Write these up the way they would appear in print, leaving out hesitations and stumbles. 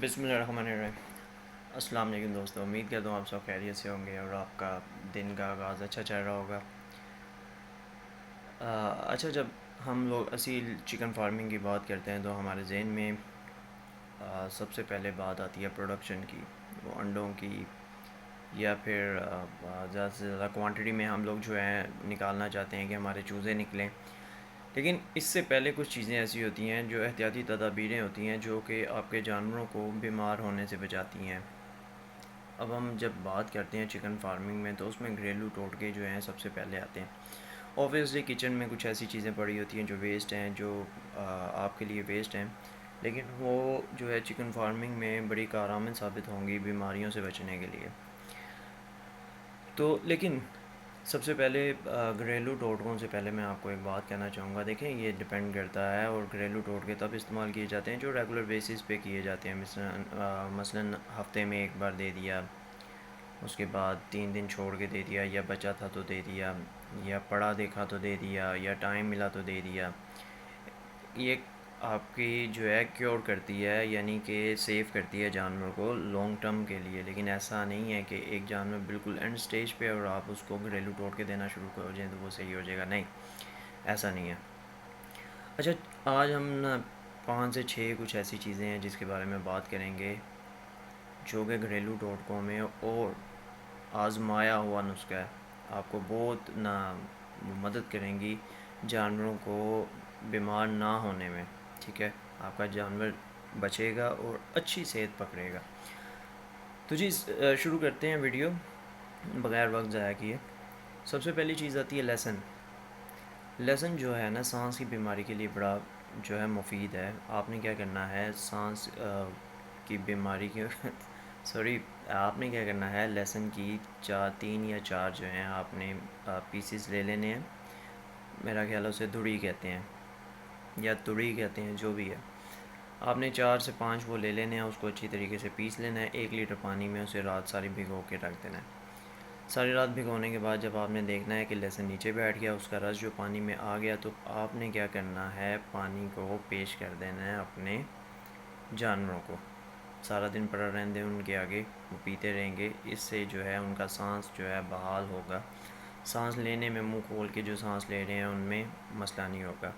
بسم اللہ الرحمن الرحیم۔ السلام علیکم دوستوں، امید کرتا ہوں آپ سب خیریت سے ہوں گے اور آپ کا دن کا آغاز اچھا چل رہا ہوگا۔ اچھا، جب ہم لوگ اصیل چکن فارمنگ کی بات کرتے ہیں تو ہمارے ذہن میں سب سے پہلے بات آتی ہے پروڈکشن کی، وہ انڈوں کی، یا پھر زیادہ سے زیادہ کوانٹٹی میں ہم لوگ جو ہے نکالنا چاہتے ہیں کہ ہمارے چوزے نکلیں۔ لیکن اس سے پہلے کچھ چیزیں ایسی ہوتی ہیں جو احتیاطی تدابیریں ہوتی ہیں جو کہ آپ کے جانوروں کو بیمار ہونے سے بچاتی ہیں۔ اب ہم جب بات کرتے ہیں چکن فارمنگ میں تو اس میں گھریلو ٹوٹکے جو ہیں سب سے پہلے آتے ہیں۔ اوبویسلی کچن میں کچھ ایسی چیزیں پڑی ہوتی ہیں جو ویسٹ ہیں، جو آپ کے لیے ویسٹ ہیں، لیکن وہ جو ہے چکن فارمنگ میں بڑی کارآمد ثابت ہوں گی بیماریوں سے بچنے کے لیے۔ تو لیکن سب سے پہلے گھریلو ٹوٹکوں سے پہلے میں آپ کو ایک بات کہنا چاہوں گا۔ دیکھیں، یہ ڈپینڈ کرتا ہے، اور گھریلو ٹوٹکے تب استعمال کیے جاتے ہیں جو ریگولر بیسس پہ کیے جاتے ہیں، مثلاً ہفتے میں ایک بار دے دیا، اس کے بعد 3 دن چھوڑ کے دے دیا، یا بچا تھا تو دے دیا، یا پڑھا دیکھا تو دے دیا، یا ٹائم ملا تو دے دیا۔ یہ آپ کی جو ہے کیور کرتی ہے، یعنی کہ سیف کرتی ہے جانور کو لانگ ٹرم کے لیے۔ لیکن ایسا نہیں ہے کہ ایک جانور بالکل اینڈ سٹیج پہ اور آپ اس کو گھریلو ٹوٹ کے دینا شروع کر جائیں تو وہ صحیح ہو جائے گا، نہیں، ایسا نہیں ہے۔ اچھا، آج ہم نا 5 سے 6 کچھ ایسی چیزیں ہیں جس کے بارے میں بات کریں گے جو کہ گھریلو ٹوٹکوں میں اور آزمایا ہوا نسخہ ہے، آپ کو بہت مدد کریں گی جانوروں کو بیمار نہ ہونے میں، ٹھیک ہے؟ آپ کا جانور بچے گا اور اچھی صحت پکڑے گا۔ تو جی، شروع کرتے ہیں ویڈیو بغیر وقت ضائع کیے۔ سب سے پہلی چیز آتی ہے لہسن۔ لہسن جو ہے نا سانس کی بیماری کے لیے بڑا جو ہے مفید ہے۔ آپ نے کیا کرنا ہے، سانس کی بیماری کی سوری، آپ نے کیا کرنا ہے، لہسن کی 3 یا 4 جو ہیں آپ نے پیسز لے لینے ہیں۔ میرا خیال ہے اسے دھڑی کہتے ہیں یا تڑی کہتے ہیں، جو بھی ہے۔ آپ نے 4 سے 5 وہ لے لینے ہیں، اس کو اچھی طریقے سے پیس لینا ہے۔ 1 لیٹر پانی میں اسے رات ساری بھگو کے رکھ دینا ہے۔ ساری رات بھگونے کے بعد جب آپ نے دیکھنا ہے کہ لہسن نیچے بیٹھ گیا، اس کا رس جو پانی میں آ گیا، تو آپ نے کیا کرنا ہے، پانی کو پیش کر دینا ہے اپنے جانوروں کو۔ سارا دن پڑا رہنے دیں ان کے آگے، وہ پیتے رہیں گے۔ اس سے جو ہے ان کا سانس جو ہے بحال ہوگا، سانس لینے میں منہ کھول کے جو سانس لے رہے ہیں ان میں مسئلہ نہیں ہوگا۔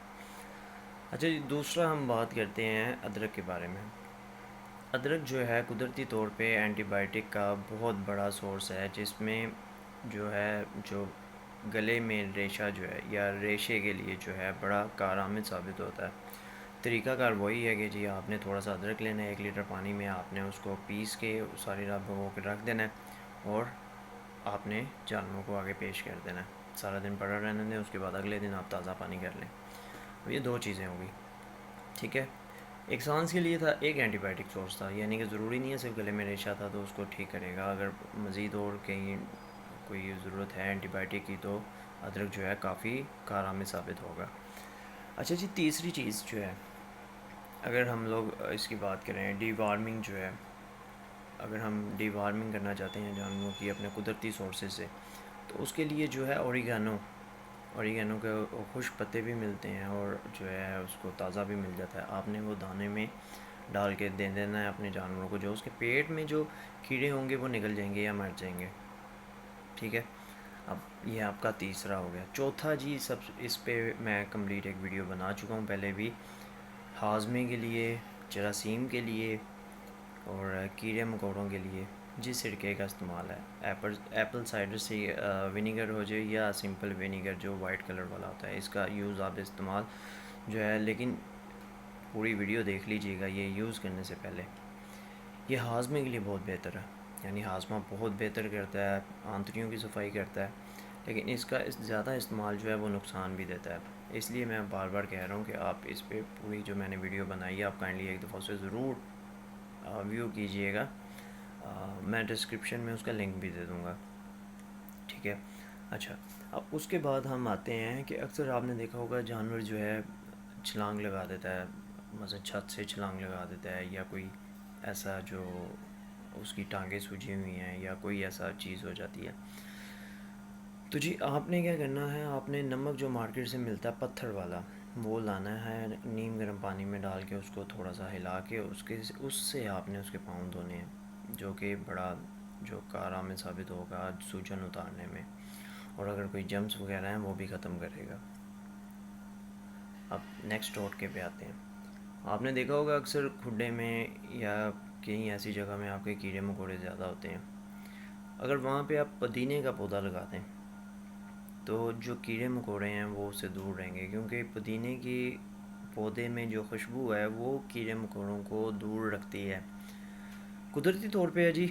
اچھا جی، دوسرا ہم بات کرتے ہیں ادرک کے بارے میں۔ ادرک جو ہے قدرتی طور پہ اینٹی بائیوٹک کا بہت بڑا سورس ہے، جس میں جو ہے جو گلے میں ریشہ جو ہے یا ریشے کے لیے جو ہے بڑا کارآمد ثابت ہوتا ہے۔ طریقہ کار وہی ہے کہ جی آپ نے تھوڑا سا ادرک لینا ہے، 1 لیٹر پانی میں آپ نے اس کو پیس کے ساری رات بھگو کے رکھ دینا ہے، اور آپ نے جانوروں کو آگے پیش کر دینا ہے۔ سارا دن پڑا رہنے دیں، اس کے بعد اگلے دن آپ تازہ پانی کر لیں۔ یہ 2 چیزیں ہوں گی، ٹھیک ہے؟ ایک سانس کے لیے تھا، ایک اینٹی بائیوٹک سورس تھا، یعنی کہ ضروری نہیں ہے صرف گلے میں ریشہ تھا تو اس کو ٹھیک کرے گا۔ اگر مزید اور کہیں کوئی ضرورت ہے اینٹی بائیوٹک کی تو ادرک جو ہے کافی کارآمد ثابت ہوگا۔ اچھا جی، تیسری چیز جو ہے، اگر ہم لوگ اس کی بات کریں، ڈی وارمنگ جو ہے، اگر ہم ڈی وارمنگ کرنا چاہتے ہیں جانوروں کی اپنے قدرتی سورسز سے، تو اس کے لیے جو ہے اوریگانو کے خشک پتے بھی ملتے ہیں، اور جو ہے اس کو تازہ بھی مل جاتا ہے۔ آپ نے وہ دانے میں ڈال کے دے دینا ہے اپنے جانوروں کو، جو اس کے پیٹ میں جو کیڑے ہوں گے وہ نکل جائیں گے یا مر جائیں گے، ٹھیک ہے؟ اب یہ آپ کا تیسرا ہو گیا۔ چوتھا جی، اس پہ میں کمپلیٹ ایک ویڈیو بنا چکا ہوں پہلے بھی، ہاضمے کے لیے، جراثیم کے لیے اور کیڑے مکوڑوں کے لیے جس سرکے کا استعمال ہے، ایپل سائڈر سے ونیگر ہو جائے یا سمپل ونیگر جو وائٹ کلر والا ہوتا ہے، اس کا یوز آپ استعمال جو ہے، لیکن پوری ویڈیو دیکھ لیجیے گا یہ یوز کرنے سے پہلے۔ یہ ہاضمے کے لیے بہت بہتر ہے، یعنی ہاضمہ بہت بہتر کرتا ہے، آنتڑیوں کی صفائی کرتا ہے، لیکن اس کا زیادہ استعمال جو ہے وہ نقصان بھی دیتا ہے۔ اس لیے میں بار بار کہہ رہا ہوں کہ آپ اس پہ پوری جو میں نے ویڈیو بنائی ہے، آپ کائنڈلی ایک دفعہ اسے ضرور ویو کیجئے گا۔ میں ڈسکرپشن میں اس کا لنک بھی دے دوں گا، ٹھیک ہے؟ اچھا، اب اس کے بعد ہم آتے ہیں کہ اکثر آپ نے دیکھا ہوگا جانور جو ہے چھلانگ لگا دیتا ہے، مثلا چھت سے چھلانگ لگا دیتا ہے، یا کوئی ایسا جو اس کی ٹانگیں سوجی ہوئی ہیں یا کوئی ایسا چیز ہو جاتی ہے، تو جی آپ نے کیا کرنا ہے، آپ نے نمک جو مارکیٹ سے ملتا ہے پتھر والا، وہ لانا ہے نیم گرم پانی میں ڈال کے، اس کو تھوڑا سا ہلا کے اس سے آپ نے اس کے پاؤں دھونے ہیں، جو کہ بڑا جو کارآمد ثابت ہوگا سوجن اتارنے میں، اور اگر کوئی جمس وغیرہ ہیں وہ بھی ختم کرے گا۔ اب نیکسٹ ٹوٹکے پہ آتے ہیں۔ آپ نے دیکھا ہوگا اکثر کھڈے میں یا کہیں ایسی جگہ میں آپ کے کیڑے مکوڑے زیادہ ہوتے ہیں، اگر وہاں پہ آپ پودینے کا پودا لگا دیں تو جو کیڑے مکوڑے ہیں وہ اس سے دور رہیں گے، کیونکہ پودینے کی پودے میں جو خوشبو ہے وہ کیڑے مکوڑوں کو دور رکھتی ہے قدرتی طور پہ ہے جی۔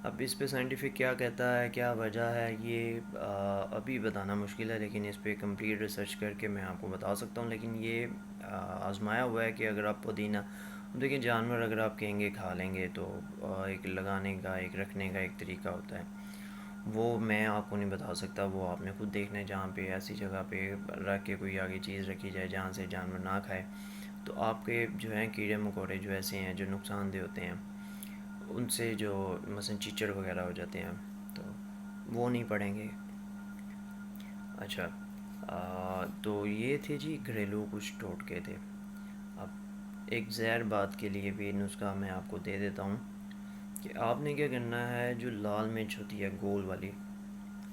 اب اس پہ سائنٹیفک کیا کہتا ہے، کیا وجہ ہے، یہ ابھی بتانا مشکل ہے، لیکن اس پہ کمپلیٹ ریسرچ کر کے میں آپ کو بتا سکتا ہوں۔ لیکن یہ آزمایا ہوا ہے کہ اگر آپ پودینہ دیکھیں، جانور اگر آپ کہیں گے کھا لیں گے تو ایک لگانے کا، ایک رکھنے کا ایک طریقہ ہوتا ہے، وہ میں آپ کو نہیں بتا سکتا، وہ آپ نے خود دیکھنا ہے۔ جہاں پہ ایسی جگہ پہ رکھ کے کوئی آگے چیز رکھی جائے جہاں سے جانور نہ کھائے، تو آپ کے جو ہیں کیڑے مکوڑے جو ایسے ہیں جو نقصان دہ ہوتے ہیں، ان سے جو مثلا چیچڑ وغیرہ ہو جاتے ہیں تو وہ نہیں پڑیں گے۔ اچھا، تو یہ تھے جی گھریلو کچھ ٹوٹکے تھے۔ اب ایک زہر بات کے لیے بھی نسخہ میں آپ کو دے دیتا ہوں کہ آپ نے کیا کرنا ہے، جو لال مرچ ہوتی ہے گول والی،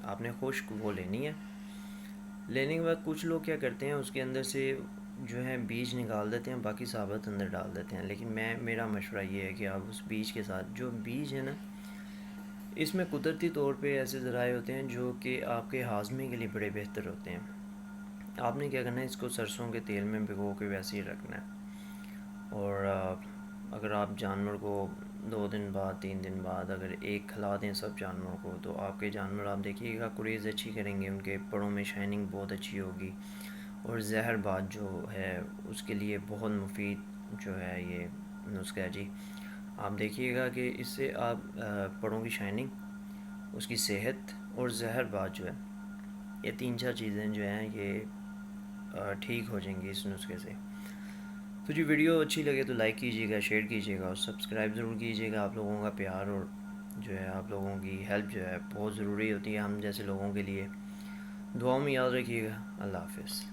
آپ نے خشک وہ لینی ہے۔ لینے کے بعد کچھ لوگ کیا کرتے ہیں، اس کے اندر سے جو ہے بیج نکال دیتے ہیں، باقی ثابت اندر ڈال دیتے ہیں، لیکن میرا مشورہ یہ ہے کہ آپ اس بیج کے ساتھ، جو بیج ہے نا، اس میں قدرتی طور پہ ایسے ذرائع ہوتے ہیں جو کہ آپ کے ہاضمے کے لیے بڑے بہتر ہوتے ہیں۔ آپ نے کیا کرنا ہے، اس کو سرسوں کے تیل میں بھگو کے ویسے ہی رکھنا ہے، اور اگر آپ جانور کو 2 دن بعد 3 دن بعد اگر ایک کھلا دیں سب جانوروں کو، تو آپ کے جانور آپ دیکھیے گا گریز اچھی کریں گے، ان کے پڑوں میں شائننگ بہت اچھی ہوگی، اور زہر بات جو ہے اس کے لیے بہت مفید جو ہے یہ نسخہ ہے جی۔ آپ دیکھیے گا کہ اس سے آپ پڑوں کی شائننگ، اس کی صحت اور زہر بات جو ہے، یہ 3 4 چیزیں جو ہیں یہ ٹھیک ہو جائیں گی اس نسخے سے۔ تو جی ویڈیو اچھی لگے تو لائک کیجیے گا، شیئر کیجیے گا اور سبسکرائب ضرور کیجیے گا۔ آپ لوگوں کا پیار اور جو ہے آپ لوگوں کی ہیلپ جو ہے بہت ضروری ہوتی ہے ہم جیسے لوگوں کے لیے۔ دعاؤں میں یاد رکھیے گا۔ اللہ حافظ۔